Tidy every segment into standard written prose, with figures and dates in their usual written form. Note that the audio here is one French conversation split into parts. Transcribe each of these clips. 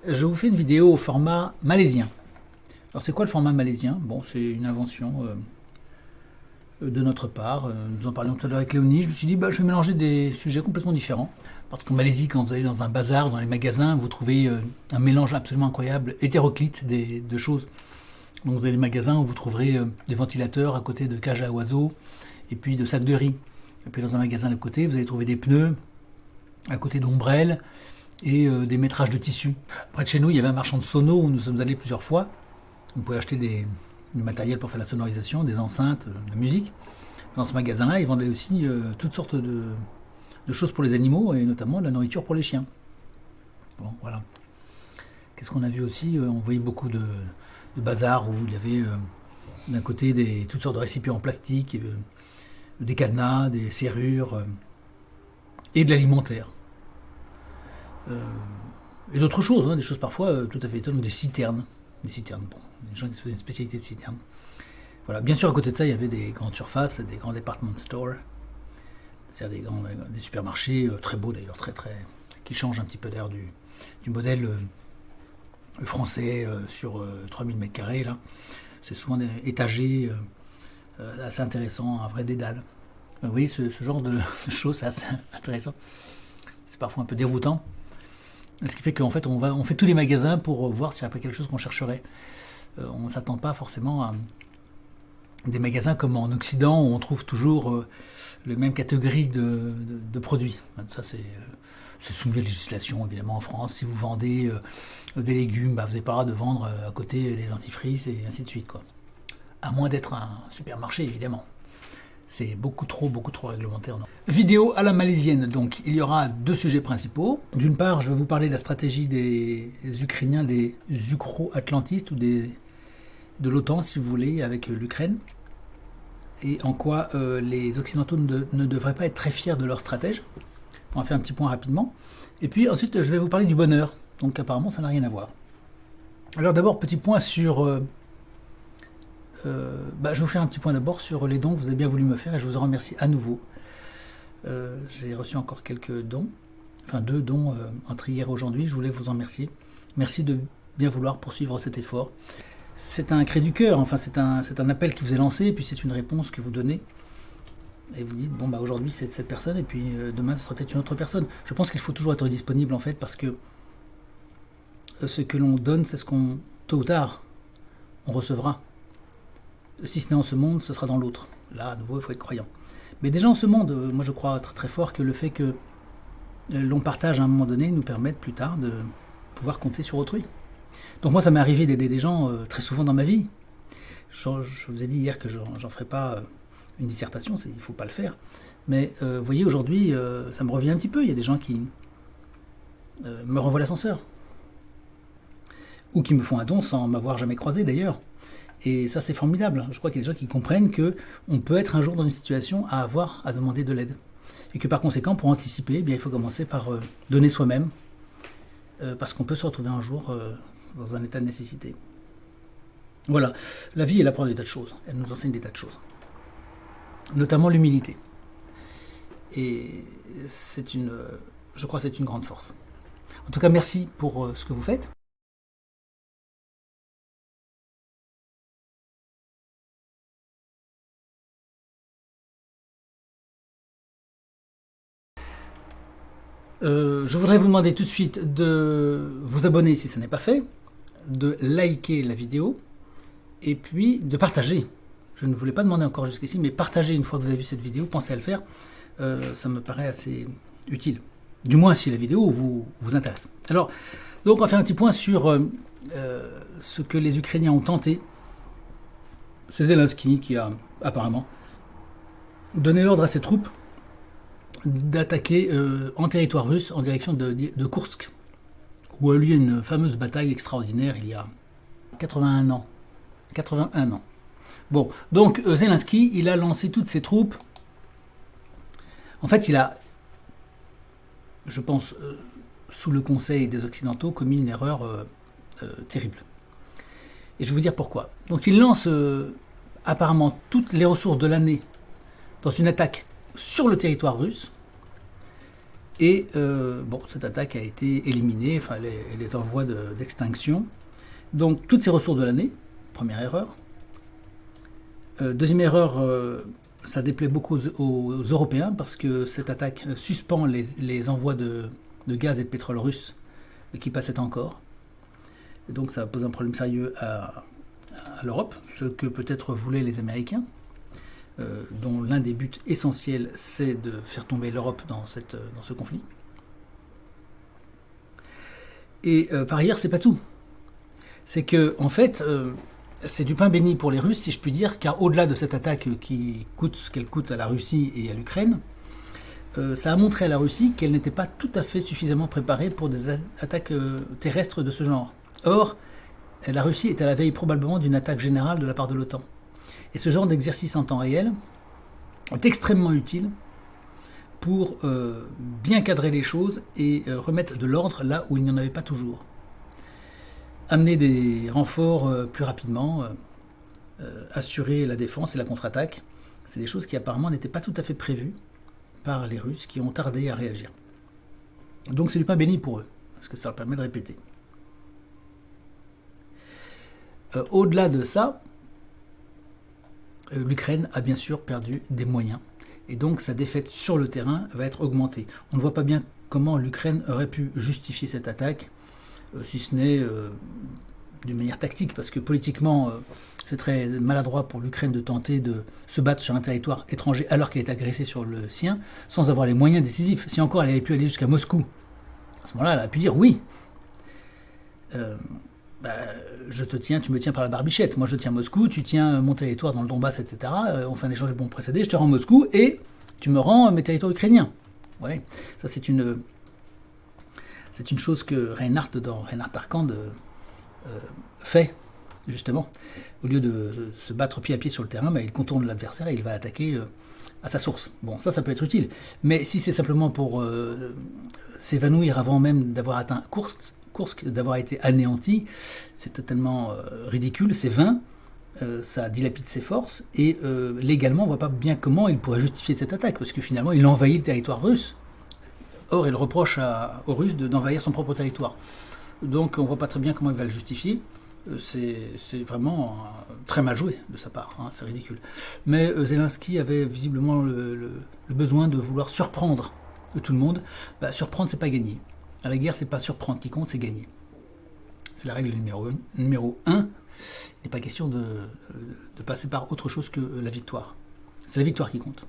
Je vous fais une vidéo au format malaisien. Alors c'est quoi le format malaisien? Bon, c'est une invention de notre part. Nous en parlions tout à l'heure avec Léonie. Je me suis dit, je vais mélanger des sujets complètement différents. Parce qu'en Malaisie, quand vous allez dans un bazar, dans les magasins, vous trouvez un mélange absolument incroyable, hétéroclite de choses. Donc vous avez des magasins où vous trouverez des ventilateurs à côté de cages à oiseaux et puis de sacs de riz. Et puis dans un magasin à côté, vous allez trouver des pneus à côté d'ombrelles et des métrages de tissus. Près de chez nous, il y avait un marchand de sonos où nous sommes allés plusieurs fois. Vous pouvez acheter du matériel pour faire la sonorisation, des enceintes, de musique. Dans ce magasin-là, ils vendaient aussi toutes sortes de choses pour les animaux et notamment de la nourriture pour les chiens. Bon, voilà. Qu'est-ce qu'on a vu aussi? On voyait beaucoup de bazar où il y avait d'un côté toutes sortes de récipients en plastique, des cadenas, des serrures et de l'alimentaire. Et d'autres choses, des choses parfois tout à fait étonnantes, des citernes. Des citernes, bon, des gens qui se faisaient une spécialité de citernes. Voilà. Bien sûr, à côté de ça, il y avait des grandes surfaces, des grands department stores, c'est-à-dire des supermarchés très beaux d'ailleurs, qui changent un petit peu d'ailleurs du modèle français sur 3000 m². Là. C'est souvent étagé, assez intéressant, un vrai dédale. Vous voyez, ce genre de choses, c'est assez intéressant. C'est parfois un peu déroutant. Ce qui fait qu'en fait, on fait tous les magasins pour voir s'il n'y a pas quelque chose qu'on chercherait. On ne s'attend pas forcément à des magasins comme en Occident où on trouve toujours les mêmes catégories de produits. Ça, c'est soumis à la législation, évidemment, en France. Si vous vendez des légumes, vous n'avez pas le droit de vendre à côté les dentifrices et ainsi de suite, quoi. À moins d'être un supermarché, évidemment. C'est beaucoup trop réglementaire. Non. Vidéo à la malaisienne, donc il y aura deux sujets principaux. D'une part, je vais vous parler de la stratégie des Ukrainiens, des Ukro-Atlantistes ou de l'OTAN, si vous voulez, avec l'Ukraine. Et en quoi les Occidentaux ne devraient pas être très fiers de leur stratège. On va faire un petit point rapidement. Et puis ensuite, je vais vous parler du bonheur. Donc apparemment, ça n'a rien à voir. Alors d'abord, petit point sur... je vais vous faire un petit point d'abord sur les dons que vous avez bien voulu me faire et je vous en remercie à nouveau. J'ai reçu encore quelques dons, enfin 2 dons entre hier et aujourd'hui, je voulais vous en remercier. Merci de bien vouloir poursuivre cet effort. C'est un cri du cœur, enfin c'est un appel qui vous est lancé et puis c'est une réponse que vous donnez. Et vous dites, aujourd'hui c'est cette personne et puis demain ce sera peut-être une autre personne. Je pense qu'il faut toujours être disponible en fait parce que ce que l'on donne, c'est ce qu'on, tôt ou tard, on recevra. Si ce n'est en ce monde, ce sera dans l'autre. Là, à nouveau, il faut être croyant. Mais déjà en ce monde, moi je crois très, très fort que le fait que l'on partage à un moment donné nous permette plus tard de pouvoir compter sur autrui. Donc moi, ça m'est arrivé d'aider des gens très souvent dans ma vie. Je vous ai dit hier que j'en ferai pas une dissertation, il ne faut pas le faire. Mais vous voyez, aujourd'hui, ça me revient un petit peu. Il y a des gens qui me renvoient l'ascenseur. Ou qui me font un don sans m'avoir jamais croisé d'ailleurs. Et ça, c'est formidable. Je crois qu'il y a des gens qui comprennent qu'on peut être un jour dans une situation à avoir à demander de l'aide. Et que par conséquent, pour anticiper, il faut commencer par donner soi-même. Parce qu'on peut se retrouver un jour dans un état de nécessité. Voilà. La vie, elle apprend des tas de choses. Elle nous enseigne des tas de choses. Notamment l'humilité. Et je crois que c'est une grande force. En tout cas, merci pour ce que vous faites. Je voudrais vous demander tout de suite de vous abonner si ce n'est pas fait, de liker la vidéo et puis de partager. Je ne voulais pas demander encore jusqu'ici, mais partagez une fois que vous avez vu cette vidéo, pensez à le faire. Ça me paraît assez utile. Du moins si la vidéo vous intéresse. Alors, donc on va faire un petit point sur ce que les Ukrainiens ont tenté. C'est Zelensky qui a apparemment donné l'ordre à ses troupes d'attaquer en territoire russe en direction de Koursk, où a eu lieu une fameuse bataille extraordinaire il y a 81 ans. 81 ans. Bon, donc Zelensky, il a lancé toutes ses troupes. En fait, il a, je pense, sous le conseil des Occidentaux, commis une erreur terrible. Et je vais vous dire pourquoi. Donc il lance apparemment toutes les ressources de l'année dans une attaque sur le territoire russe. Et bon, cette attaque a été éliminée, enfin elle est en voie d'extinction. Donc toutes ces ressources de l'année, première erreur. Deuxième erreur, ça déplaît beaucoup aux Européens parce que cette attaque suspend les envois de gaz et de pétrole russe qui passaient encore. Et donc ça pose un problème sérieux à l'Europe, ce que peut-être voulaient les Américains, dont l'un des buts essentiels c'est de faire tomber l'Europe dans ce conflit. Et par ailleurs, c'est pas tout. C'est que, en fait, c'est du pain béni pour les Russes, si je puis dire, car au-delà de cette attaque qui coûte ce qu'elle coûte à la Russie et à l'Ukraine, ça a montré à la Russie qu'elle n'était pas tout à fait suffisamment préparée pour des attaques terrestres de ce genre. Or, la Russie est à la veille probablement d'une attaque générale de la part de l'OTAN. Et ce genre d'exercice en temps réel est extrêmement utile pour bien cadrer les choses et remettre de l'ordre là où il n'y en avait pas toujours. Amener des renforts plus rapidement, assurer la défense et la contre-attaque, c'est des choses qui apparemment n'étaient pas tout à fait prévues par les Russes qui ont tardé à réagir. Donc c'est du pain béni pour eux, parce que ça leur permet de répéter. Au-delà de ça, l'Ukraine a bien sûr perdu des moyens, et donc sa défaite sur le terrain va être augmentée. On ne voit pas bien comment l'Ukraine aurait pu justifier cette attaque, si ce n'est d'une manière tactique, parce que politiquement, c'est très maladroit pour l'Ukraine de tenter de se battre sur un territoire étranger alors qu'elle est agressée sur le sien, sans avoir les moyens décisifs. Si encore elle avait pu aller jusqu'à Moscou, à ce moment-là, elle a pu dire oui. Je te tiens, tu me tiens par la barbichette. Moi, je tiens Moscou, tu tiens mon territoire dans le Donbass, etc. On fait un échange de bons procédés, je te rends Moscou et tu me rends mes territoires ukrainiens. Ouais, ça c'est une chose que Reinhardt, dans Reinhardt Arcand, fait, justement. Au lieu de se battre pied à pied sur le terrain, il contourne l'adversaire et il va l'attaquer à sa source. Bon, ça peut être utile. Mais si c'est simplement pour s'évanouir avant même d'avoir atteint Kursk, d'avoir été anéanti, c'est totalement ridicule, c'est vain, ça dilapide ses forces, et légalement, on ne voit pas bien comment il pourrait justifier cette attaque, parce que finalement, il envahit le territoire russe. Or, il reproche aux Russes d'envahir son propre territoire. Donc, on ne voit pas très bien comment il va le justifier. C'est vraiment très mal joué de sa part, hein, c'est ridicule. Mais Zelensky avait visiblement le besoin de vouloir surprendre tout le monde. Surprendre, c'est pas gagner. À la guerre, c'est pas surprendre qui compte, c'est gagner. C'est la règle numéro 1. Il n'est pas question de passer par autre chose que la victoire. C'est la victoire qui compte.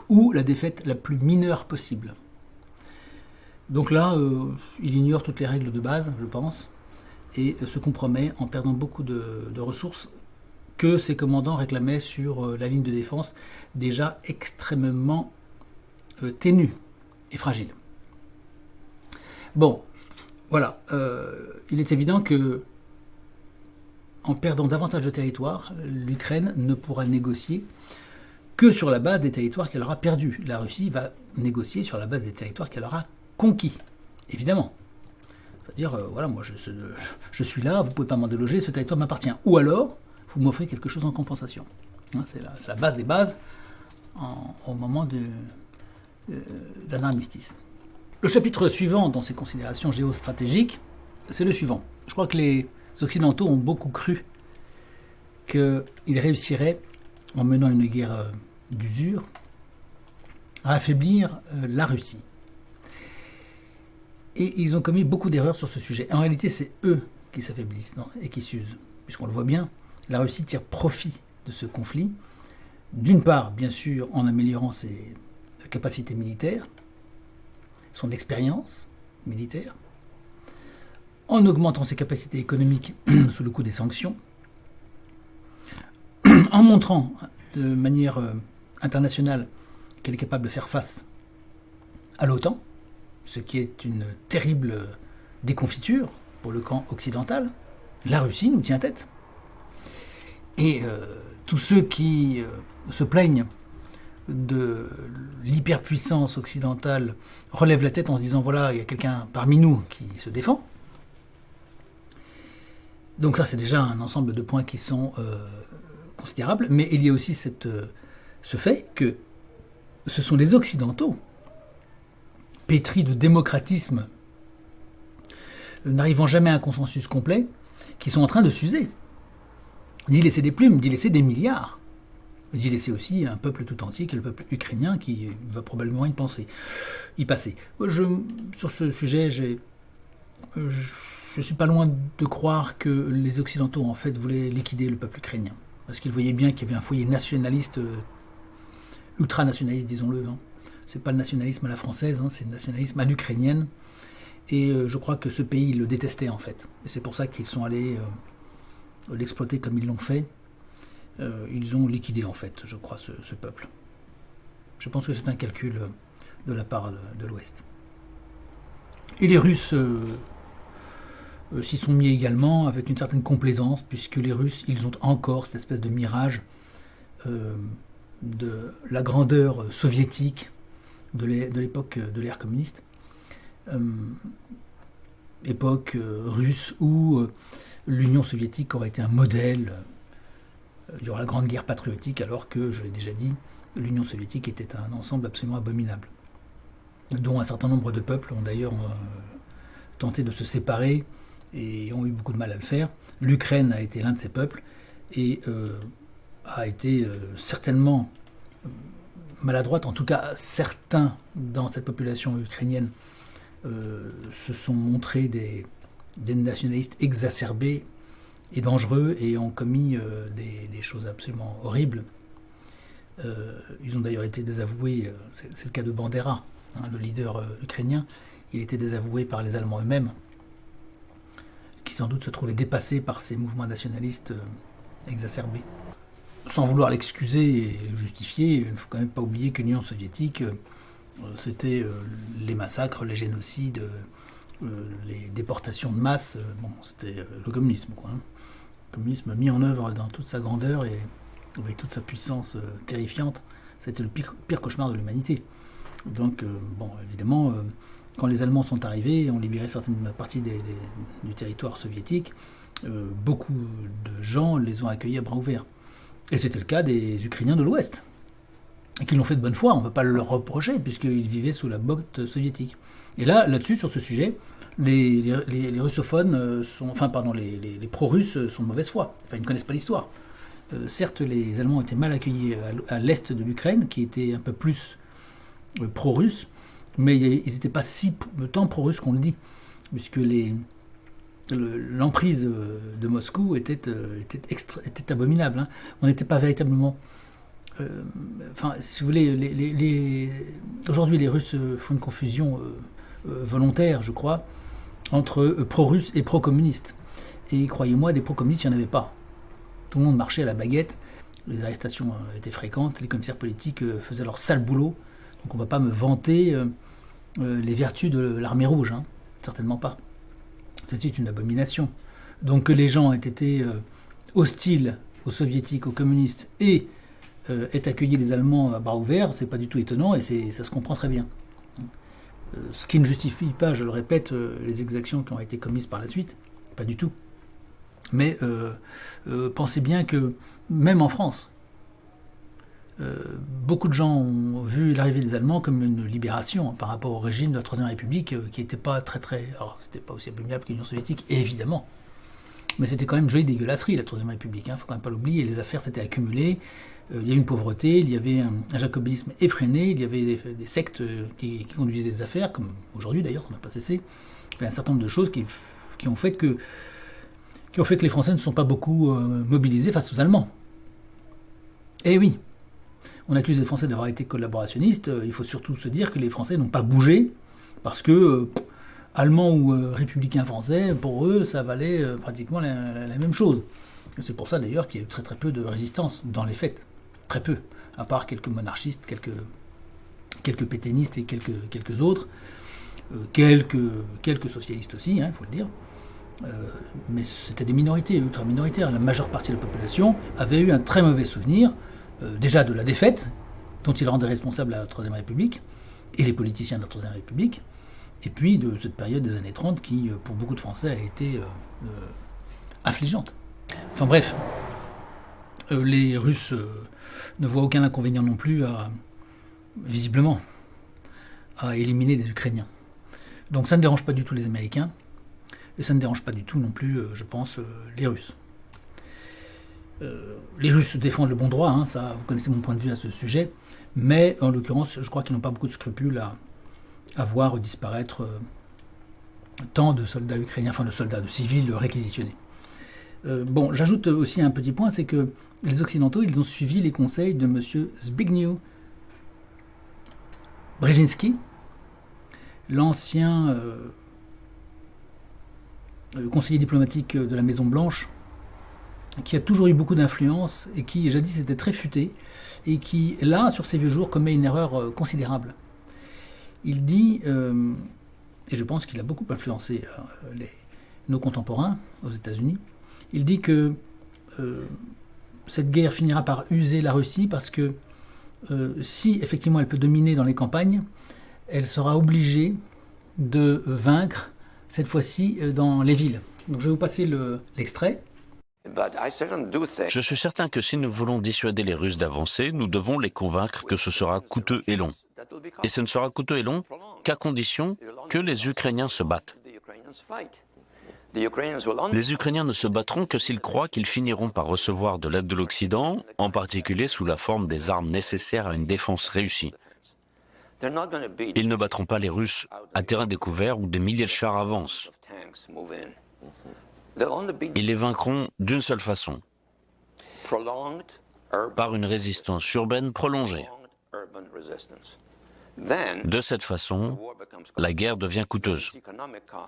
Ou la défaite la plus mineure possible. Donc là, il ignore toutes les règles de base, je pense, et se compromet en perdant beaucoup de ressources que ses commandants réclamaient sur la ligne de défense, déjà extrêmement ténue et fragile. Bon, voilà. Il est évident que, en perdant davantage de territoire, l'Ukraine ne pourra négocier que sur la base des territoires qu'elle aura perdus. La Russie va négocier sur la base des territoires qu'elle aura conquis, évidemment. C'est-à-dire, voilà, moi je suis là, vous ne pouvez pas m'en déloger, ce territoire m'appartient. Ou alors, vous m'offrez quelque chose en compensation. Hein, c'est la base des bases au moment d'un armistice. Le chapitre suivant dans ces considérations géostratégiques, c'est le suivant. Je crois que les Occidentaux ont beaucoup cru qu'ils réussiraient, en menant une guerre d'usure, à affaiblir la Russie. Et ils ont commis beaucoup d'erreurs sur ce sujet. En réalité, c'est eux qui s'affaiblissent et qui s'usent. Puisqu'on le voit bien, la Russie tire profit de ce conflit. D'une part, bien sûr, en améliorant ses capacités militaires, son expérience militaire, en augmentant ses capacités économiques sous le coup des sanctions, en montrant de manière internationale qu'elle est capable de faire face à l'OTAN, ce qui est une terrible déconfiture pour le camp occidental. La Russie nous tient tête. Et tous ceux qui se plaignent de l'hyperpuissance occidentale relèvent la tête en se disant voilà, il y a quelqu'un parmi nous qui se défend. Donc ça, c'est déjà un ensemble de points qui sont considérables, mais il y a aussi ce fait que ce sont les Occidentaux pétris de démocratisme, n'arrivant jamais à un consensus complet, qui sont en train de s'user. D'y laisser des plumes, d'y laisser des milliards. D'y laisser aussi un peuple tout entier, qui est le peuple ukrainien, qui va probablement y passer. Sur ce sujet, je suis pas loin de croire que les Occidentaux, en fait, voulaient liquider le peuple ukrainien. Parce qu'ils voyaient bien qu'il y avait un foyer nationaliste, ultranationaliste, disons-le. Hein. C'est pas le nationalisme à la française, hein, c'est le nationalisme à l'ukrainienne. Et je crois que ce pays, ils le détestaient, en fait. Et c'est pour ça qu'ils sont allés l'exploiter comme ils l'ont fait. Ils ont liquidé, en fait, je crois, ce peuple. Je pense que c'est un calcul de la part de l'Ouest. Et les Russes s'y sont mis également avec une certaine complaisance, puisque les Russes, ils ont encore cette espèce de mirage de la grandeur soviétique de l'époque de l'ère communiste. Époque russe où l'Union soviétique aurait été un modèle durant la Grande Guerre patriotique, alors que, je l'ai déjà dit, l'Union soviétique était un ensemble absolument abominable, dont un certain nombre de peuples ont d'ailleurs tenté de se séparer et ont eu beaucoup de mal à le faire. L'Ukraine a été l'un de ces peuples et a été certainement maladroite. En tout cas, certains dans cette population ukrainienne se sont montrés des nationalistes exacerbés et dangereux et ont commis des choses absolument horribles. Ils ont d'ailleurs été désavoués, c'est le cas de Bandera, hein, le leader ukrainien. Il était désavoué par les Allemands eux-mêmes, qui sans doute se trouvaient dépassés par ces mouvements nationalistes exacerbés. Sans vouloir l'excuser et le justifier, il ne faut quand même pas oublier que l'Union soviétique, c'était les massacres, les génocides, les déportations de masse, c'était le communisme, quoi. Hein. Le communisme mis en œuvre dans toute sa grandeur et avec toute sa puissance terrifiante, c'était le pire cauchemar de l'humanité. Donc, évidemment, quand les Allemands sont arrivés et ont libéré certaines parties du territoire soviétique, beaucoup de gens les ont accueillis à bras ouverts. Et c'était le cas des Ukrainiens de l'Ouest, qui l'ont fait de bonne foi, on ne peut pas leur reprocher, puisqu'ils vivaient sous la botte soviétique. Et là-dessus, sur ce sujet, les russophones les pro-russes sont de mauvaise foi. Enfin, ils ne connaissent pas l'histoire. Certes, les Allemands étaient mal accueillis à l'est de l'Ukraine, qui était un peu plus pro-russe, mais ils n'étaient pas si tant pro-russes qu'on le dit, puisque l'emprise de Moscou était abominable. Hein. On n'était pas véritablement... si vous voulez, aujourd'hui les Russes font une confusion volontaire, je crois, entre pro-russes et pro-communistes. Et croyez-moi, des pro-communistes, il n'y en avait pas. Tout le monde marchait à la baguette, les arrestations étaient fréquentes, les commissaires politiques faisaient leur sale boulot. Donc on ne va pas me vanter les vertus de l'armée rouge, hein. Certainement pas. C'était une abomination. Donc que les gens aient été hostiles aux soviétiques, aux communistes et aient accueilli les Allemands à bras ouverts, c'est pas du tout étonnant et ça se comprend très bien. Ce qui ne justifie pas, je le répète, les exactions qui ont été commises par la suite, pas du tout. Mais pensez bien que même en France, beaucoup de gens ont vu l'arrivée des Allemands comme une libération par rapport au régime de la Troisième République qui n'était pas alors c'était pas aussi abominable que l'Union soviétique, évidemment. Mais c'était quand même une jolie dégueulasserie, la Troisième République, hein, faut quand même pas l'oublier. Les affaires s'étaient accumulées, il y avait une pauvreté, il y avait un jacobinisme effréné, il y avait des sectes qui conduisaient des affaires, comme aujourd'hui d'ailleurs, on n'a pas cessé. Il y a un certain nombre de choses qui ont fait que les Français ne sont pas beaucoup mobilisés face aux Allemands. Eh oui, on accuse les Français d'avoir été collaborationnistes, il faut surtout se dire que les Français n'ont pas bougé, parce que Allemands ou républicains français, pour eux, ça valait pratiquement la même chose. C'est pour ça d'ailleurs qu'il y a eu très très peu de résistance dans les faits. Très peu, à part quelques monarchistes, quelques pétainistes et quelques autres, quelques socialistes aussi, il faut le dire. Mais c'était des minorités, ultra-minoritaires. La majeure partie de la population avait eu un très mauvais souvenir, déjà de la défaite, dont il rendait responsable la Troisième République, et les politiciens de la Troisième République, et puis de cette période des années 30 qui, pour beaucoup de Français, a été affligeante. Enfin bref, les Russes ne voient aucun inconvénient non plus, visiblement, à éliminer des Ukrainiens. Donc ça ne dérange pas du tout les Américains, et ça ne dérange pas du tout non plus, je pense, les Russes. Les Russes défendent le bon droit, hein, ça, vous connaissez mon point de vue à ce sujet, mais en l'occurrence, je crois qu'ils n'ont pas beaucoup de scrupules à voir disparaître tant de soldats ukrainiens, enfin de soldats, de civils réquisitionnés. Bon, j'ajoute aussi un petit point, c'est que les Occidentaux, ils ont suivi les conseils de M. Zbigniew Brzezinski, l'ancien conseiller diplomatique de la Maison-Blanche, qui a toujours eu beaucoup d'influence et qui, jadis, était très futé, et qui, là, sur ses vieux jours, commet une erreur considérable. Il dit, et je pense qu'il a beaucoup influencé nos contemporains aux États-Unis, il dit que cette guerre finira par user la Russie parce que si effectivement elle peut dominer dans les campagnes, elle sera obligée de vaincre cette fois-ci dans les villes. Donc je vais vous passer l'extrait. Je suis certain que si nous voulons dissuader les Russes d'avancer, nous devons les convaincre que ce sera coûteux et long. Et ce ne sera coûteux et long qu'à condition que les Ukrainiens se battent. Les Ukrainiens ne se battront que s'ils croient qu'ils finiront par recevoir de l'aide de l'Occident, en particulier sous la forme des armes nécessaires à une défense réussie. Ils ne battront pas les Russes à terrain découvert où des milliers de chars avancent. Ils les vaincront d'une seule façon, par une résistance urbaine prolongée. De cette façon, la guerre devient coûteuse.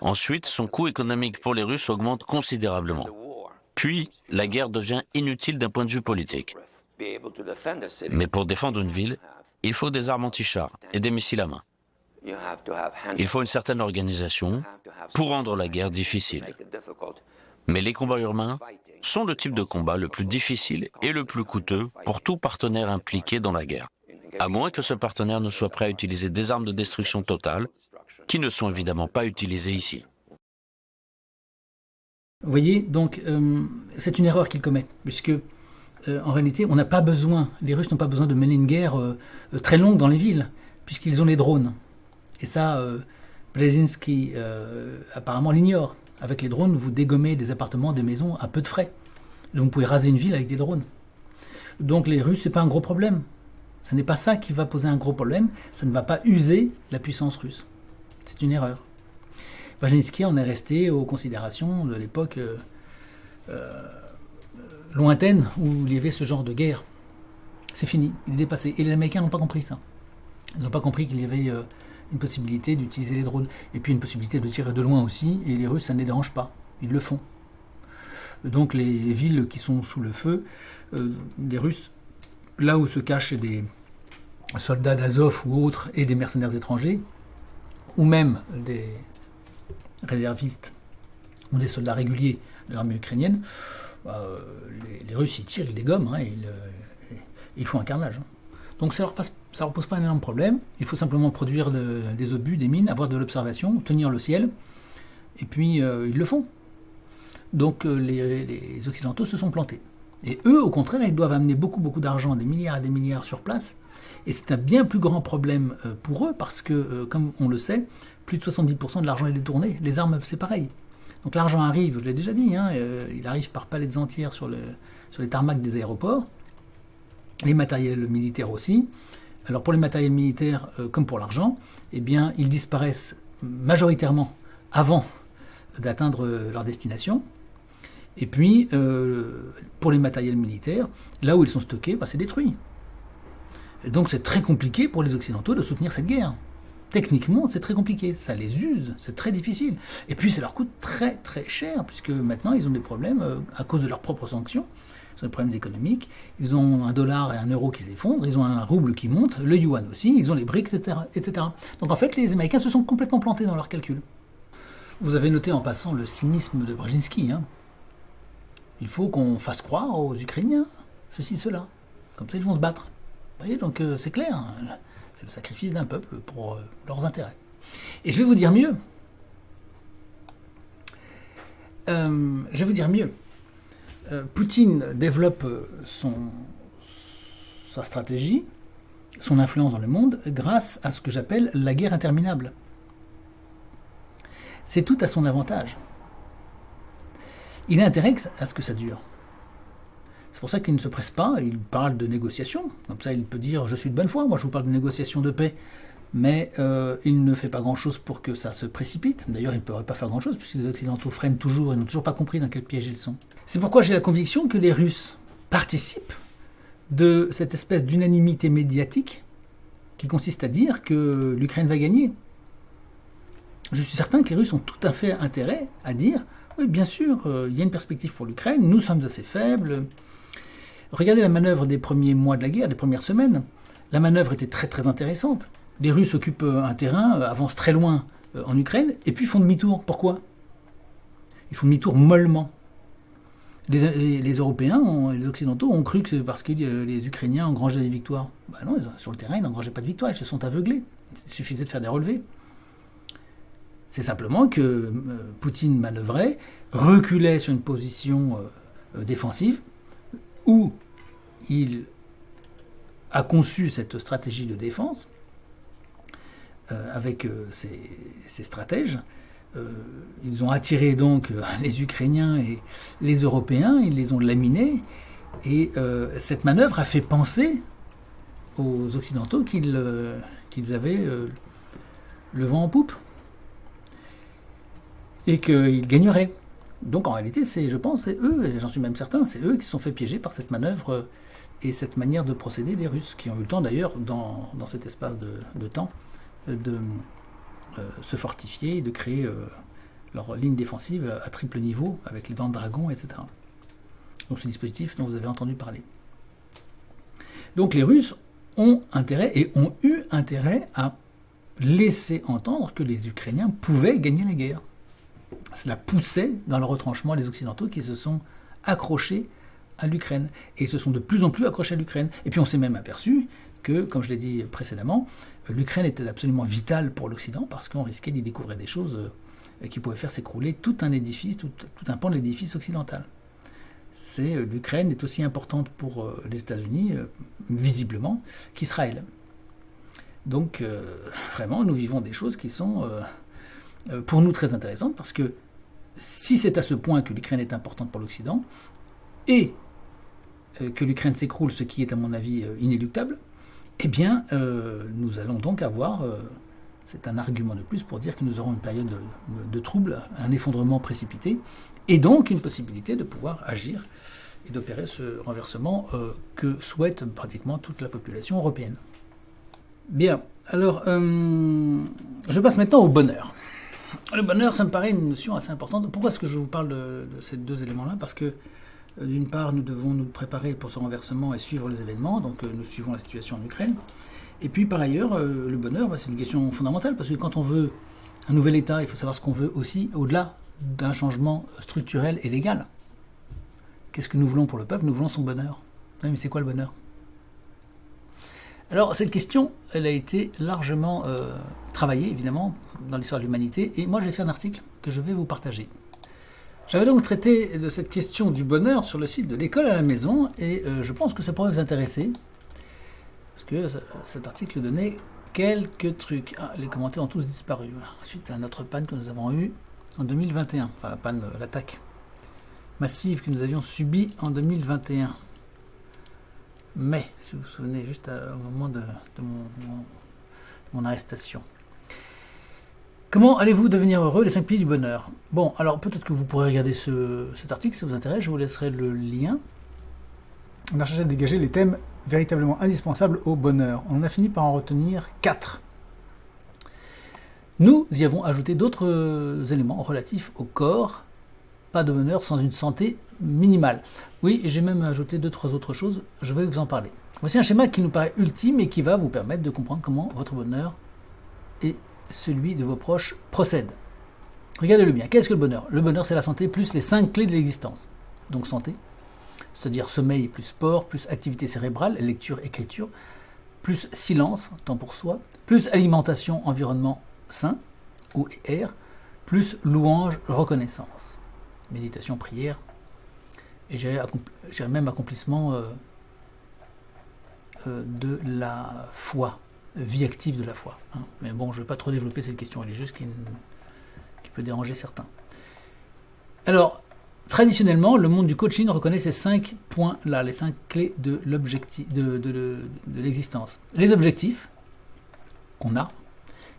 Ensuite, son coût économique pour les Russes augmente considérablement. Puis, la guerre devient inutile d'un point de vue politique. Mais pour défendre une ville, il faut des armes anti-chars et des missiles à main. Il faut une certaine organisation pour rendre la guerre difficile. Mais les combats urbains sont le type de combat le plus difficile et le plus coûteux pour tout partenaire impliqué dans la guerre, à moins que ce partenaire ne soit prêt à utiliser des armes de destruction totale, qui ne sont évidemment pas utilisées ici. Vous voyez, donc c'est une erreur qu'il commet, puisque en réalité, on n'a pas besoin, les Russes n'ont pas besoin de mener une guerre très longue dans les villes, puisqu'ils ont les drones. Et ça, Brzezinski apparemment l'ignore. Avec les drones, vous dégommez des appartements, des maisons à peu de frais. Donc vous pouvez raser une ville avec des drones. Donc les Russes, c'est pas un gros problème. Ce n'est pas ça qui va poser un gros problème. Ça ne va pas user la puissance russe. C'est une erreur. Brzezinski en est resté aux considérations de l'époque lointaine où il y avait ce genre de guerre. C'est fini, il est dépassé. Et les Américains n'ont pas compris ça. Ils n'ont pas compris qu'il y avait une possibilité d'utiliser les drones. Et puis une possibilité de tirer de loin aussi. Et les Russes, ça ne les dérange pas. Ils le font. Donc les villes qui sont sous le feu des Russes, là où se cachent des soldats d'Azov ou autres et des mercenaires étrangers, ou même des réservistes ou des soldats réguliers de l'armée ukrainienne, les Russes ils tirent, ils dégomment, hein, ils font un carnage. Hein. Donc ça leur pose pas un énorme problème, il faut simplement produire des obus, des mines, avoir de l'observation, tenir le ciel, et puis ils le font. Donc les Occidentaux se sont plantés. Et eux, au contraire, ils doivent amener beaucoup d'argent, des milliards et des milliards sur place, et c'est un bien plus grand problème pour eux, parce que, comme on le sait, plus de 70% de l'argent est détourné. Les armes, c'est pareil. Donc l'argent arrive, je l'ai déjà dit, hein, il arrive par palettes entières sur les tarmacs des aéroports, les matériels militaires aussi. Alors pour les matériels militaires, comme pour l'argent, eh bien, ils disparaissent majoritairement avant d'atteindre leur destination. Et puis, pour les matériels militaires, là où ils sont stockés, c'est détruit. Et donc c'est très compliqué pour les Occidentaux de soutenir cette guerre. Techniquement, c'est très compliqué, ça les use, c'est très difficile. Et puis ça leur coûte très très cher, puisque maintenant ils ont des problèmes à cause de leurs propres sanctions, ils ont des problèmes économiques, ils ont un dollar et un euro qui s'effondrent, ils ont un rouble qui monte, le yuan aussi, ils ont les BRICS, etc. Donc en fait, les Américains se sont complètement plantés dans leurs calculs. Vous avez noté en passant le cynisme de Brzezinski. Hein. Il faut qu'on fasse croire aux Ukrainiens ceci, cela. Comme ça, ils vont se battre. Vous voyez, donc c'est clair. Hein. C'est le sacrifice d'un peuple pour leurs intérêts. Et je vais vous dire mieux. Poutine développe sa stratégie son influence dans le monde grâce à ce que j'appelle la guerre interminable. C'est tout à son avantage. Il a intérêt à ce que ça dure. C'est pour ça qu'il ne se presse pas, il parle de négociations. Comme ça, il peut dire « je suis de bonne foi, moi je vous parle de négociations de paix ». Mais il ne fait pas grand-chose pour que ça se précipite. D'ailleurs, il ne pourrait pas faire grand-chose, puisque les Occidentaux freinent toujours et n'ont toujours pas compris dans quel piège ils sont. C'est pourquoi j'ai la conviction que les Russes participent de cette espèce d'unanimité médiatique qui consiste à dire que l'Ukraine va gagner. Je suis certain que les Russes ont tout à fait intérêt à dire « oui, bien sûr, il y a une perspective pour l'Ukraine, nous sommes assez faibles ». Regardez la manœuvre des premiers mois de la guerre, des premières semaines. La manœuvre était très très intéressante. Les Russes occupent un terrain, avancent très loin en Ukraine, et puis font demi-tour. Pourquoi? Ils font demi-tour mollement. Les Européens, les Occidentaux ont cru que c'est parce que les Ukrainiens engrangeaient des victoires. Ben non, sur le terrain, ils n'engrangeaient pas de victoire, ils se sont aveuglés. Il suffisait de faire des relevés. C'est simplement que Poutine manœuvrait, reculait sur une position défensive, où il a conçu cette stratégie de défense, avec ses stratèges. Ils ont attiré donc les Ukrainiens et les Européens, ils les ont laminés, et cette manœuvre a fait penser aux Occidentaux qu'ils avaient le vent en poupe, et qu'ils gagneraient. Donc en réalité, je pense, c'est eux, et j'en suis même certain, c'est eux qui se sont fait piéger par cette manœuvre et cette manière de procéder des Russes, qui ont eu le temps d'ailleurs, dans cet espace de temps, de se fortifier et de créer leur ligne défensive à triple niveau, avec les dents de dragon, etc. Donc ce dispositif dont vous avez entendu parler. Donc les Russes ont intérêt, et ont eu intérêt, à laisser entendre que les Ukrainiens pouvaient gagner la guerre. Cela poussait dans le retranchement les Occidentaux qui se sont accrochés à l'Ukraine. Et ils se sont de plus en plus accrochés à l'Ukraine. Et puis on s'est même aperçu que, comme je l'ai dit précédemment, l'Ukraine était absolument vitale pour l'Occident parce qu'on risquait d'y découvrir des choses qui pouvaient faire s'écrouler tout un édifice, tout un pan de l'édifice occidental. L'Ukraine est aussi importante pour les États-Unis, visiblement, qu'Israël. Donc, vraiment, nous vivons des choses qui sont pour nous très intéressantes, parce que si c'est à ce point que l'Ukraine est importante pour l'Occident, et que l'Ukraine s'écroule, ce qui est à mon avis inéluctable, eh bien, nous allons donc avoir, c'est un argument de plus pour dire que nous aurons une période de trouble, un effondrement précipité, et donc une possibilité de pouvoir agir et d'opérer ce renversement que souhaite pratiquement toute la population européenne. Bien, alors, je passe maintenant au bonheur. Le bonheur, ça me paraît une notion assez importante. Pourquoi est-ce que je vous parle de ces deux éléments-là? Parce que, d'une part, nous devons nous préparer pour ce renversement et suivre les événements, donc nous suivons la situation en Ukraine. Et puis, par ailleurs, le bonheur, c'est une question fondamentale, parce que quand on veut un nouvel État, il faut savoir ce qu'on veut aussi, au-delà d'un changement structurel et légal. Qu'est-ce que nous voulons pour le peuple? Nous voulons son bonheur. Oui, mais c'est quoi le bonheur? Alors, cette question, elle a été largement travaillée, évidemment, dans l'histoire de l'humanité, et moi j'ai fait un article que je vais vous partager. J'avais donc traité de cette question du bonheur sur le site de l'école à la maison, et je pense que ça pourrait vous intéresser, parce que cet article donnait quelques trucs. Ah, les commentaires ont tous disparu, suite à notre panne que nous avons eue en 2021, enfin la panne, l'attaque massive que nous avions subie en 2021. Mais, si vous vous souvenez, juste au moment de mon arrestation. Comment allez-vous devenir heureux? Les 5 piliers du bonheur. Bon, alors peut-être que vous pourrez regarder cet article si ça vous intéresse, je vous laisserai le lien. On a cherché à dégager les thèmes véritablement indispensables au bonheur. On a fini par en retenir 4. Nous y avons ajouté d'autres éléments relatifs au corps. Pas de bonheur sans une santé minimale. Oui, j'ai même ajouté 2-3 autres choses, je vais vous en parler. Voici un schéma qui nous paraît ultime et qui va vous permettre de comprendre comment votre bonheur et celui de vos proches procèdent. Regardez-le bien. Qu'est-ce que le bonheur? Le bonheur, c'est la santé plus les 5 clés de l'existence. Donc santé, c'est-à-dire sommeil plus sport, plus activité cérébrale, lecture, écriture, plus silence, temps pour soi, plus alimentation, environnement sain, eau et air, plus louange, reconnaissance. Méditation, prière, et j'ai même accomplissement de la foi, vie active de la foi. Hein. Mais bon, je ne vais pas trop développer cette question religieuse qui peut déranger certains. Alors, traditionnellement, le monde du coaching reconnaît ces 5 points-là, les 5 clés de l'objectif, de l'existence. Les objectifs qu'on a,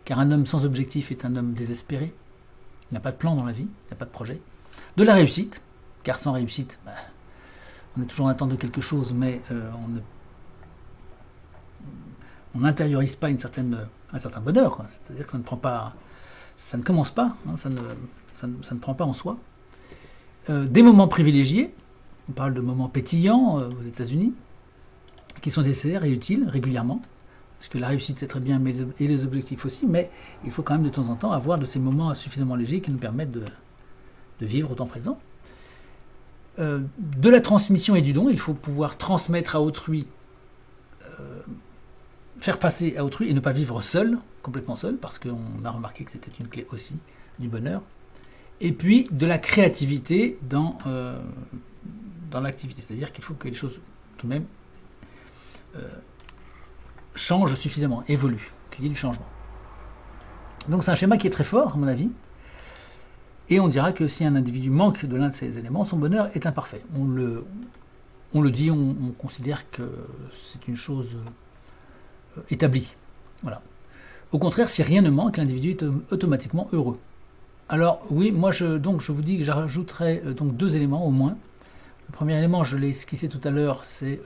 car un homme sans objectif est un homme désespéré, il n'a pas de plan dans la vie, il n'a pas de projet. De la réussite, car sans réussite, on est toujours en attente de quelque chose, mais on n'intériorise pas un certain bonheur. Quoi. C'est-à-dire que ça ne commence pas, hein, ça ne prend pas en soi. Des moments privilégiés, on parle de moments pétillants aux États-Unis, qui sont nécessaires et utiles régulièrement, parce que la réussite c'est très bien, et les objectifs aussi, mais il faut quand même de temps en temps avoir de ces moments suffisamment légers qui nous permettent de vivre au temps présent. De la transmission et du don, il faut pouvoir transmettre à autrui, faire passer à autrui et ne pas vivre seul, complètement seul, parce qu'on a remarqué que c'était une clé aussi du bonheur. Et puis de la créativité dans l'activité, c'est-à-dire qu'il faut que les choses tout de même changent suffisamment, évoluent, qu'il y ait du changement. Donc c'est un schéma qui est très fort, à mon avis, et on dira que si un individu manque de l'un de ces éléments, son bonheur est imparfait. On le dit, on considère que c'est une chose établie. Voilà. Au contraire, si rien ne manque, l'individu est automatiquement heureux. Alors oui, moi je vous dis que j'ajouterai donc 2 éléments au moins. Le premier élément, je l'ai esquissé tout à l'heure, c'est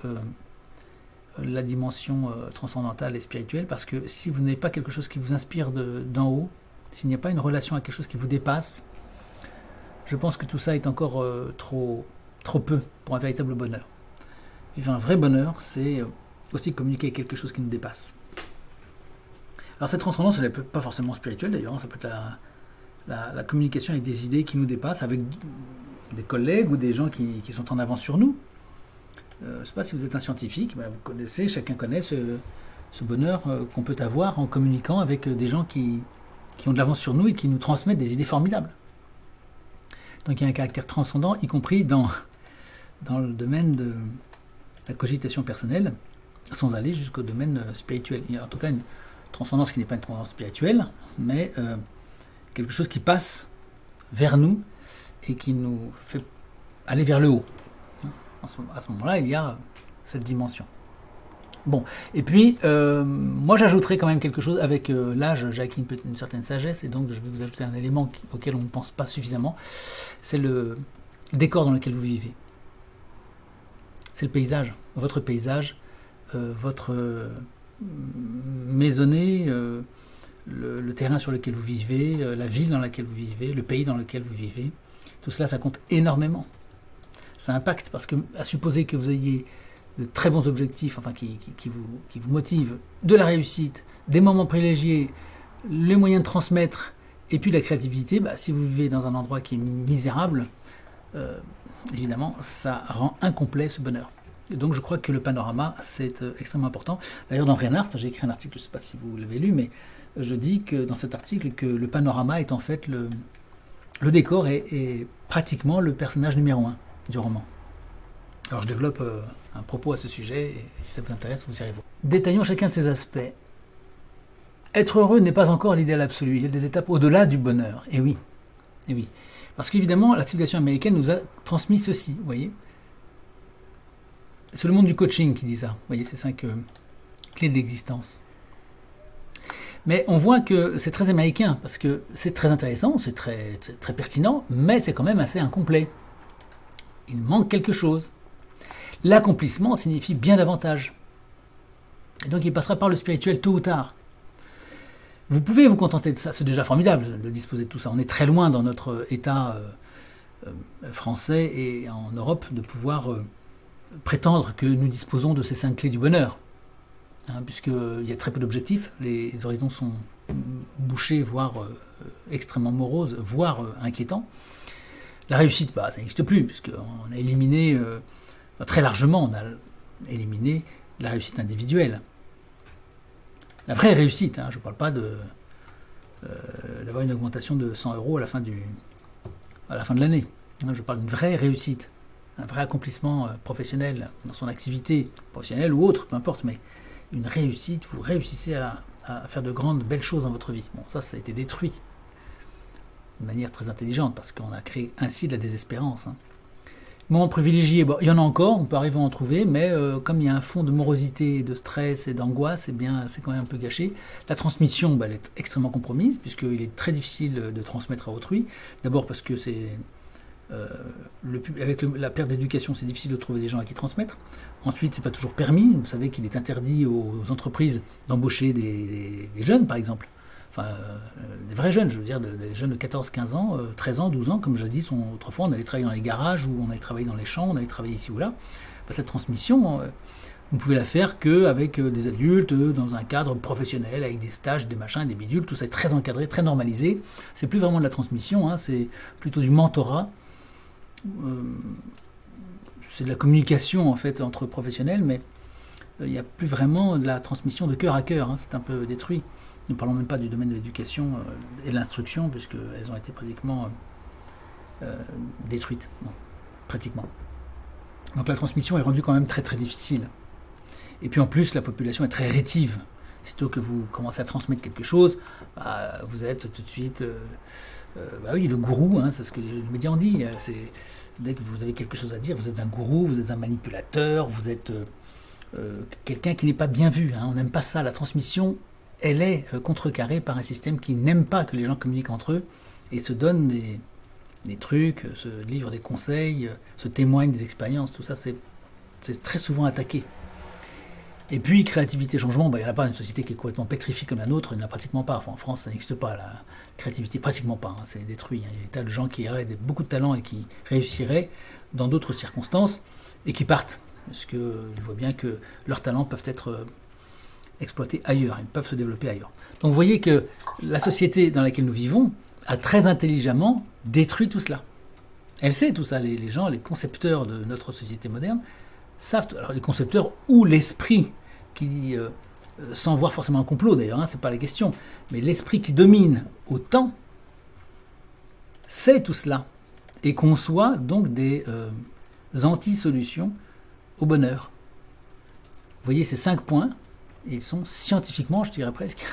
la dimension transcendantale et spirituelle, parce que si vous n'avez pas quelque chose qui vous inspire d'en haut, s'il n'y a pas une relation à quelque chose qui vous dépasse, je pense que tout ça est encore trop peu pour un véritable bonheur. Vivre un vrai bonheur, c'est aussi communiquer avec quelque chose qui nous dépasse. Alors cette transcendance, elle n'est pas forcément spirituelle d'ailleurs, ça peut être la communication avec des idées qui nous dépassent, avec des collègues ou des gens qui sont en avance sur nous. Je ne sais pas si vous êtes un scientifique, vous connaissez, chacun connaît ce bonheur qu'on peut avoir en communiquant avec des gens qui ont de l'avance sur nous et qui nous transmettent des idées formidables. Donc il y a un caractère transcendant, y compris dans le domaine de la cogitation personnelle, sans aller jusqu'au domaine spirituel. Il y a en tout cas une transcendance qui n'est pas une transcendance spirituelle, mais quelque chose qui passe vers nous et qui nous fait aller vers le haut. À ce moment-là, il y a cette dimension. Bon, et puis, moi j'ajouterai quand même quelque chose avec l'âge, j'ai acquis une certaine sagesse, et donc je vais vous ajouter un élément auquel on ne pense pas suffisamment, c'est le décor dans lequel vous vivez. C'est le paysage, votre paysage, votre maisonnée, le terrain sur lequel vous vivez, la ville dans laquelle vous vivez, le pays dans lequel vous vivez, tout cela, ça compte énormément. Ça impacte, parce que, à supposer que vous ayez de très bons objectifs, enfin qui vous motivent, de la réussite, des moments privilégiés, les moyens de transmettre, et puis la créativité, si vous vivez dans un endroit qui est misérable, évidemment, ça rend incomplet ce bonheur. Et donc je crois que le panorama, c'est extrêmement important. D'ailleurs, dans Reinhardt, j'ai écrit un article, je ne sais pas si vous l'avez lu, mais je dis que dans cet article que le panorama est en fait le décor est pratiquement le personnage numéro 1 du roman. Alors je développe un propos à ce sujet, et si ça vous intéresse, vous irez voir. Détaillons chacun de ces aspects. Être heureux n'est pas encore l'idéal absolu, il y a des étapes au-delà du bonheur. Et oui. Parce qu'évidemment, la civilisation américaine nous a transmis ceci, vous voyez. C'est le monde du coaching qui dit ça, vous voyez, ces 5 clés de l'existence. Mais on voit que c'est très américain, parce que c'est très intéressant, c'est très, très, très pertinent, mais c'est quand même assez incomplet. Il manque quelque chose. L'accomplissement signifie bien davantage. Et donc il passera par le spirituel tôt ou tard. Vous pouvez vous contenter de ça, c'est déjà formidable de disposer de tout ça. On est très loin dans notre état français et en Europe de pouvoir prétendre que nous disposons de ces 5 clés du bonheur. Puisqu'il y a très peu d'objectifs, les horizons sont bouchés, voire extrêmement moroses, voire inquiétants. La réussite, ça n'existe plus, puisqu'on a éliminé, très largement, on a éliminé la réussite individuelle. La vraie réussite, je ne parle pas d'avoir une augmentation de 100 € à la fin de l'année. Je parle d'une vraie réussite. un vrai accomplissement professionnel dans son activité professionnelle ou autre, peu importe, mais une réussite, vous réussissez à faire de grandes, belles choses dans votre vie. Bon, ça a été détruit de manière très intelligente, parce qu'on a créé ainsi de la désespérance. Moments privilégiés, bon, il y en a encore, on peut arriver à en trouver, mais comme il y a un fond de morosité, de stress et d'angoisse, c'est quand même un peu gâché. La transmission, elle est extrêmement compromise, puisqu'il est très difficile de transmettre à autrui. D'abord parce que avec la perte d'éducation, c'est difficile de trouver des gens à qui transmettre. Ensuite, c'est pas toujours permis. Vous savez qu'il est interdit aux entreprises d'embaucher des jeunes, par exemple. Enfin, des vrais jeunes, je veux dire, des jeunes de 14, 15 ans, 13 ans, 12 ans, comme jadis, autrefois, on allait travailler dans les garages, ou on allait travailler dans les champs, on allait travailler ici ou là. Cette transmission, vous ne pouvez la faire qu'avec des adultes, dans un cadre professionnel, avec des stages, des machins, des bidules, tout ça est très encadré, très normalisé. C'est plus vraiment de la transmission, c'est plutôt du mentorat. C'est de la communication, en fait, entre professionnels, mais il n'y a plus vraiment de la transmission de cœur à cœur, c'est un peu détruit. Ne parlons même pas du domaine de l'éducation et de l'instruction, puisqu'elles ont été pratiquement détruites, pratiquement. Donc la transmission est rendue quand même très très difficile. Et puis en plus, la population est très rétive. Sitôt que vous commencez à transmettre quelque chose, vous êtes tout de suite... oui, le gourou, c'est ce que les médias ont dit. Dès que vous avez quelque chose à dire, vous êtes un gourou, vous êtes un manipulateur, vous êtes quelqu'un qui n'est pas bien vu. On n'aime pas ça, la transmission... Elle est contrecarrée par un système qui n'aime pas que les gens communiquent entre eux et se donnent des trucs, se livrent des conseils, se témoignent des expériences, tout ça c'est très souvent attaqué. Et puis créativité, changement, il n'y en a pas une société qui est complètement pétrifiée comme la nôtre, il n'y en a pratiquement pas. Enfin, en France ça n'existe pas, la créativité pratiquement pas, c'est détruit. Il y a des tas de gens qui auraient beaucoup de talent et qui réussiraient dans d'autres circonstances et qui partent, parce qu'ils voient bien que leurs talents peuvent être... exploités ailleurs, ils peuvent se développer ailleurs. Donc vous voyez que la société dans laquelle nous vivons a très intelligemment détruit tout cela. Elle sait tout ça, les gens, les concepteurs de notre société moderne savent, alors les concepteurs ou l'esprit qui, sans voir forcément un complot d'ailleurs, c'est pas la question, mais l'esprit qui domine au temps sait tout cela et conçoit donc des anti-solutions au bonheur. Vous voyez ces 5 points, ils sont scientifiquement, je dirais presque,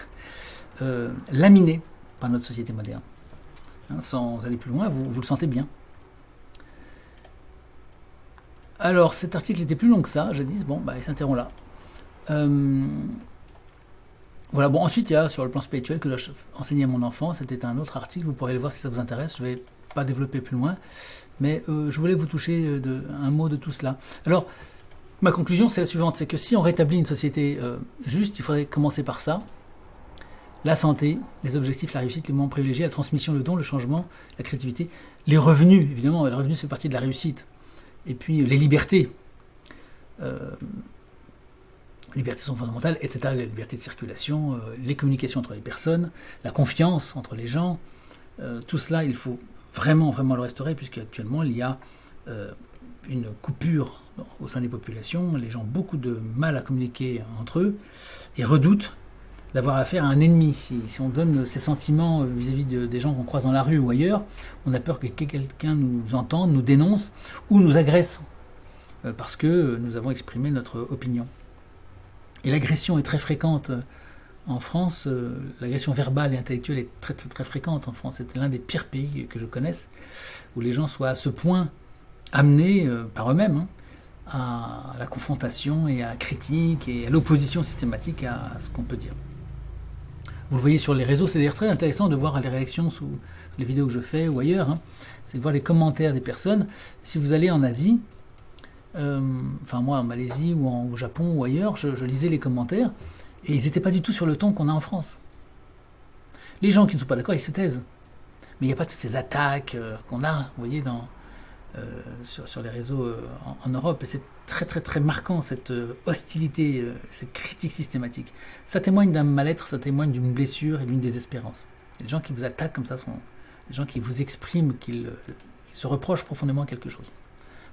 laminés par notre société moderne. Sans aller plus loin, vous le sentez bien. Alors, cet article était plus long que ça, jadis, il s'interrompt là. Voilà, ensuite, il y a sur le plan spirituel que j'ai enseigné à mon enfant, c'était un autre article, vous pourrez le voir si ça vous intéresse, je ne vais pas développer plus loin, mais je voulais vous toucher un mot de tout cela. Alors, ma conclusion, c'est la suivante, c'est que si on rétablit une société juste, il faudrait commencer par ça. La santé, les objectifs, la réussite, les moments privilégiés, la transmission, le don, le changement, la créativité, les revenus, évidemment, les revenus, c'est partie de la réussite. Et puis les libertés. Les libertés sont fondamentales, etc. Les libertés de circulation, les communications entre les personnes, la confiance entre les gens. Tout cela, il faut vraiment, vraiment le restaurer, puisqu'actuellement, il y a une coupure au sein des populations. Les gens ont beaucoup de mal à communiquer entre eux et redoutent d'avoir affaire à un ennemi. Si on donne ces sentiments vis-à-vis des gens qu'on croise dans la rue ou ailleurs, on a peur que quelqu'un nous entende, nous dénonce ou nous agresse parce que nous avons exprimé notre opinion. Et l'agression est très fréquente en France. L'agression verbale et intellectuelle est très, très, très fréquente en France. C'est l'un des pires pays que je connaisse où les gens soient à ce point amenés par eux-mêmes à la confrontation et à la critique et à l'opposition systématique à ce qu'on peut dire. Vous le voyez sur les réseaux, c'est d'ailleurs très intéressant de voir les réactions sous les vidéos que je fais ou ailleurs, c'est de voir les commentaires des personnes. Si vous allez en Asie, moi en Malaisie ou au Japon ou ailleurs, je lisais les commentaires et ils n'étaient pas du tout sur le ton qu'on a en France. Les gens qui ne sont pas d'accord, ils se taisent. Mais il n'y a pas toutes ces attaques qu'on a, vous voyez, sur les réseaux en Europe, et c'est très très très marquant cette hostilité, cette critique systématique. Ça témoigne d'un mal-être, ça témoigne d'une blessure et d'une désespérance. Les gens qui vous attaquent comme ça sont des gens qui vous expriment qu'ils se reprochent profondément quelque chose.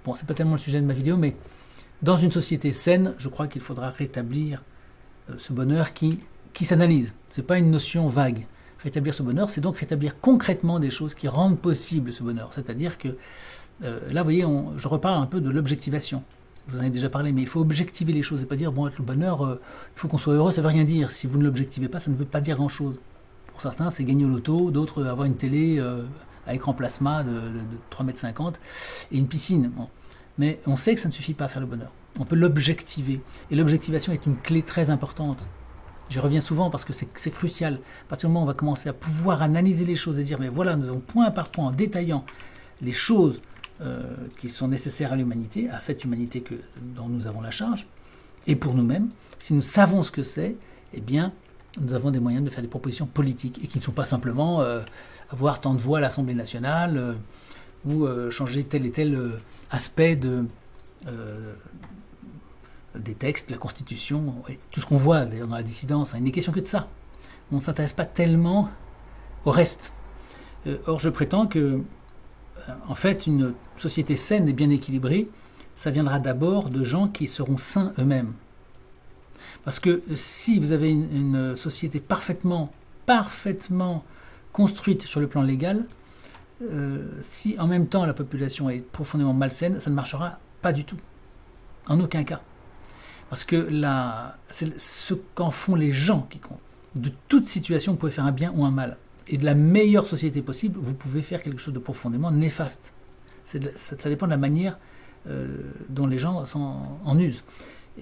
Bon, c'est pas tellement le sujet de ma vidéo, mais dans une société saine, je crois qu'il faudra rétablir ce bonheur qui s'analyse. C'est pas une notion vague. Rétablir ce bonheur, c'est donc rétablir concrètement des choses qui rendent possible ce bonheur. C'est-à-dire que, là, vous voyez, je reparle un peu de l'objectivation. Je vous en ai déjà parlé, mais il faut objectiver les choses et pas dire, bon, le bonheur, il faut qu'on soit heureux, ça ne veut rien dire. Si vous ne l'objectivez pas, ça ne veut pas dire grand-chose. Pour certains, c'est gagner au loto, d'autres, avoir une télé à écran plasma de 3,50 m et une piscine. Bon. Mais on sait que ça ne suffit pas à faire le bonheur. On peut l'objectiver. Et l'objectivation est une clé très importante. Je reviens souvent parce que c'est crucial. À partir du moment où on va commencer à pouvoir analyser les choses et dire, mais voilà, nous avons point par point, en détaillant les choses qui sont nécessaires à l'humanité, à cette humanité dont nous avons la charge, et pour nous-mêmes, si nous savons ce que c'est, eh bien, nous avons des moyens de faire des propositions politiques, et qui ne sont pas simplement avoir tant de voix à l'Assemblée nationale, ou changer tel et tel aspect des textes, la Constitution, ouais, tout ce qu'on voit d'ailleurs dans la dissidence, il n'est question que de ça. On ne s'intéresse pas tellement au reste. Or, je prétends que en fait, une société saine et bien équilibrée, ça viendra d'abord de gens qui seront sains eux-mêmes. Parce que si vous avez une société parfaitement construite sur le plan légal, si en même temps la population est profondément malsaine, ça ne marchera pas du tout. En aucun cas. Parce que c'est ce qu'en font les gens qui compte. De toute situation, vous pouvez faire un bien ou un mal. Et de la meilleure société possible, vous pouvez faire quelque chose de profondément néfaste. Ça dépend de la manière dont les gens en usent.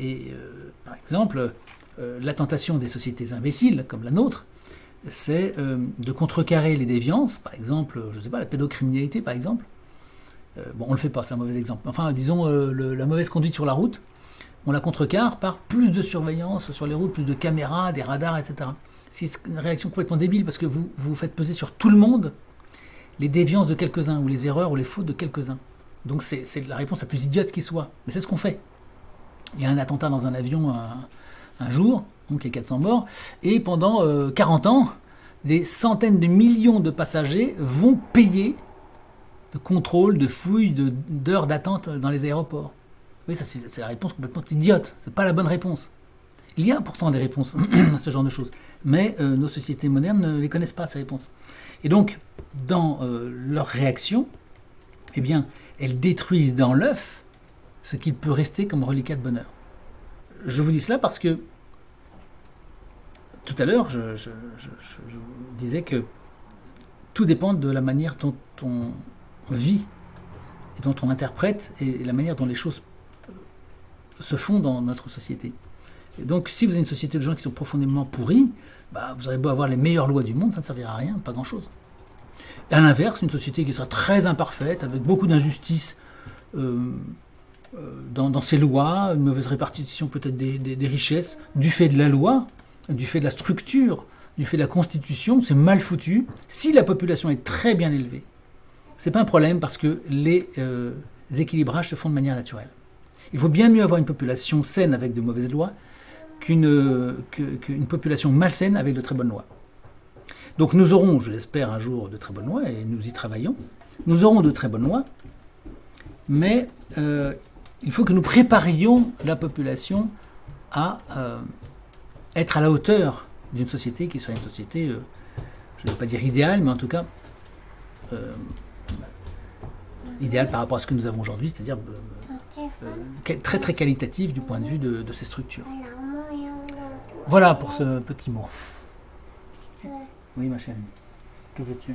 Et par exemple, la tentation des sociétés imbéciles, comme la nôtre, c'est de contrecarrer les déviances, par exemple, je ne sais pas, la pédocriminalité, par exemple. Bon, on ne le fait pas, c'est un mauvais exemple. Enfin, disons, la mauvaise conduite sur la route, on la contrecarre par plus de surveillance sur les routes, plus de caméras, des radars, etc. C'est une réaction complètement débile parce que vous faites peser sur tout le monde les déviances de quelques-uns, ou les erreurs ou les fautes de quelques-uns. Donc c'est la réponse la plus idiote qui soit. Mais c'est ce qu'on fait. Il y a un attentat dans un avion un jour, donc il y a 400 morts, et pendant 40 ans, des centaines de millions de passagers vont payer de contrôle, de fouilles, d'heures d'attente dans les aéroports. Oui, ça c'est la réponse complètement idiote. C'est pas la bonne réponse. Il y a pourtant des réponses à ce genre de choses, mais nos sociétés modernes ne les connaissent pas, ces réponses. Et donc, dans leur réaction, eh bien, elles détruisent dans l'œuf ce qu'il peut rester comme reliquat de bonheur. Je vous dis cela parce que tout à l'heure, je vous disais que tout dépend de la manière dont on vit et dont on interprète et la manière dont les choses se font dans notre société. Et donc, si vous avez une société de gens qui sont profondément pourris, vous aurez beau avoir les meilleures lois du monde, ça ne servira à rien, pas grand-chose. Et à l'inverse, une société qui sera très imparfaite, avec beaucoup d'injustices dans ses lois, une mauvaise répartition peut-être des richesses, du fait de la loi, du fait de la structure, du fait de la constitution, c'est mal foutu. Si la population est très bien élevée, c'est pas un problème parce que les équilibrages se font de manière naturelle. Il vaut bien mieux avoir une population saine avec de mauvaises lois qu'une population malsaine avec de très bonnes lois. Donc nous aurons, je l'espère, un jour de très bonnes lois, et nous y travaillons. Nous aurons de très bonnes lois, mais il faut que nous préparions la population à être à la hauteur d'une société qui soit une société, je ne vais pas dire idéale, mais en tout cas idéale par rapport à ce que nous avons aujourd'hui, c'est-à-dire très très qualitative du point de vue de ces structures. Voilà pour ce petit mot. Oui, ma chérie. Que veux-tu ?